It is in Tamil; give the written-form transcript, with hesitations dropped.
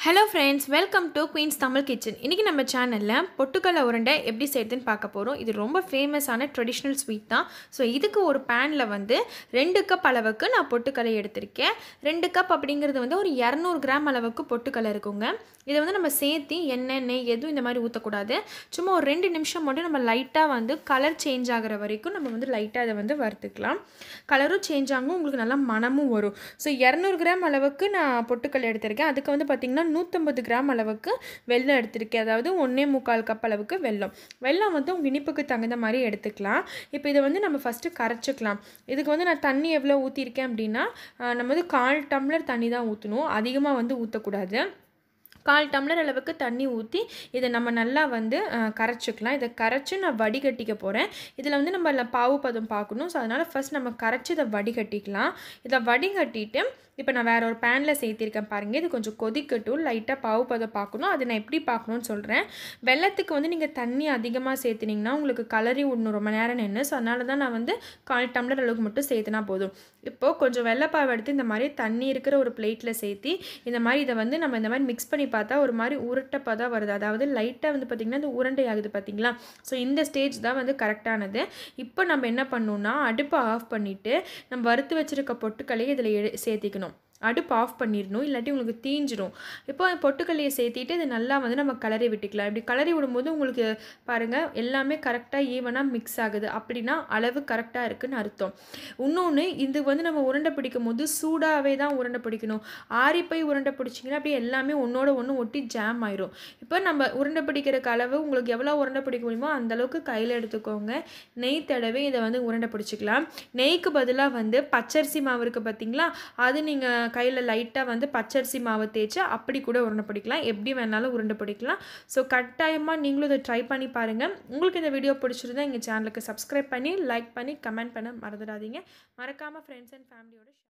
Hello friends, welcome to Queens Tamil kitchen. இன்றைக்கி நம்ம சேனலில் பொட்டுக்கடலை உருண்டை எப்படி செய்யுதுன்னு பார்க்க போகிறோம். இது ரொம்ப ஃபேமஸான ட்ரெடிஷ்னல் ஸ்வீட் தான். ஸோ இதுக்கு ஒரு பேனில் வந்து 2 கப் அளவுக்கு நான் பொட்டுக்கடலை எடுத்திருக்கேன். 2 கப் அப்படிங்கிறது வந்து ஒரு 200 கிராம் அளவுக்கு பொட்டுக்கடலை இருக்குங்க. இதை வந்து நம்ம சேர்த்து எண்ணெய் நெய் எதுவும் இந்த மாதிரி ஊற்றக்கூடாது. சும்மா ஒரு 2 நிமிஷம் மட்டும் நம்ம லைட்டாக வந்து கலர் சேஞ்ச் ஆகிற வரைக்கும் நம்ம வந்து லைட்டாக இதை வந்து வறுத்துக்கலாம். கலரும் சேஞ்ச் ஆகும், உங்களுக்கு நல்லா மணமும் வரும். ஸோ 200 கிராம் அளவுக்கு நான் பொட்டுக்கடலை எடுத்திருக்கேன். அதுக்கு வந்து பார்த்திங்கன்னா 150 கிராம் அளவுக்கு வெல்லம் எடுத்திருக்கேன். அதாவது 1.25 கப் அளவுக்கு வெல்லம் வந்து உங்கள் இனிப்புக்கு தகுந்த மாதிரி எடுத்துக்கலாம். இப்போ இதை வந்து நம்ம ஃபஸ்ட்டு கரைச்சிக்கலாம். இதுக்கு வந்து நான் தண்ணி எவ்வளோ ஊற்றிருக்கேன் அப்படின்னா, நம்ம வந்து 1/4 டம்ளர் தண்ணி தான் ஊற்றணும், அதிகமாக வந்து ஊற்றக்கூடாது. 1/4 டம்ளர் அளவுக்கு தண்ணி ஊற்றி இதை நம்ம நல்லா வந்து கரைச்சிக்கலாம். இதை கரைச்சி நான் வடிகட்டிக்க போகிறேன். இதில் வந்து நம்ம பாவு பதம் பார்க்கணும். ஸோ அதனால் ஃபஸ்ட் நம்ம கரைச்சி இதை வடிகட்டிக்கலாம். இதை வடிகட்டிட்டு இப்போ நான் வேறு ஒரு பேனில் சேர்த்திருக்கேன் பாருங்கள். இது கொஞ்சம் கொதிக்கட்டும், லைட்டாக பாவு பதம் பார்க்கணும். அது நான் எப்படி பார்க்கணுன்னு சொல்கிறேன். வெல்லத்துக்கு வந்து நீங்கள் தண்ணி அதிகமாக சேர்த்துனிங்கன்னா உங்களுக்கு கலரி விடணும் ரொம்ப நேரம் நின்று. ஸோ அதனால தான் நான் வந்து 1/4 டம்ளர் அளவுக்கு மட்டும் சேர்த்துனா போதும். இப்போது கொஞ்சம் வெள்ளைப்பாவை எடுத்து இந்த மாதிரி தண்ணி இருக்கிற ஒரு பிளேட்டில் சேர்த்தி இந்த மாதிரி இதை வந்து நம்ம இந்த மாதிரி மிக்ஸ் பண்ணி பார்த்தா ஒரு மாதிரி உருட்டப்பதாக வருது. அதாவது லைட்டாக வந்து பார்த்திங்கன்னா இந்த உருண்டை ஆகுது பார்த்திங்களா. ஸோ இந்த ஸ்டேஜ் தான் வந்து கரெக்டானது. இப்போ நம்ம என்ன பண்ணணும்னா, அடுப்பை ஆஃப் பண்ணிவிட்டு நம்ம வறுத்து வச்சுருக்க பொட்டுக்களையை இதில் சேர்த்திக்கணும். அடுப்பு ஆஃப் பண்ணிடணும், இல்லாட்டி உங்களுக்கு தீஞ்சிடும். இப்போ பொட்டுக்கல்லையை சேர்த்திட்டு இது நல்லா வந்து நம்ம கலரி விட்டுக்கலாம். இப்படி கலரி விடும்போது உங்களுக்கு பாருங்கள் எல்லாமே கரெக்டாக ஈவனாக மிக்ஸ் ஆகுது. அப்படின்னா அளவு கரெக்டாக இருக்குதுன்னு அர்த்தம். இன்னொன்று, இது வந்து நம்ம உருண்டை பிடிக்கும் போது சூடாகவே தான் உருண்டை பிடிக்கணும். ஆறிப்போய் உருண்டை பிடிச்சிங்கன்னா அப்படியே எல்லாமே ஒன்றோட ஒன்று ஒட்டி ஜாம் ஆயிரும். இப்போ நம்ம உருண்டை பிடிக்கிறக்கு அளவு உங்களுக்கு எவ்வளோ உருண்டை பிடிக்க முடியுமோ அந்தளவுக்கு கையில் எடுத்துக்கோங்க. நெய் தடவை இதை வந்து உருண்டை பிடிச்சிக்கலாம். நெய்க்கு பதிலாக வந்து பச்சரிசி மாவு இருக்குது பார்த்திங்களா, அது நீங்கள் கையில் லைட்டாக வந்து பச்சரிசி மாவை தேய்ச்சி அப்படி கூட உருண்டை பிடிக்கலாம். எப்படி வேணாலும் உருண்டை பிடிக்கலாம். ஸோ கட்டாயமாக நீங்களும் இதை ட்ரை பண்ணி பாருங்கள். உங்களுக்கு இந்த வீடியோ பிடிச்சிருந்தா எங்கள் சேனலுக்கு சப்ஸ்கிரைப் பண்ணி லைக் பண்ணி கமெண்ட் பண்ண மறந்துடாதீங்க. மறக்காமல் ஃப்ரெண்ட்ஸ் அண்ட் ஃபேமிலியோட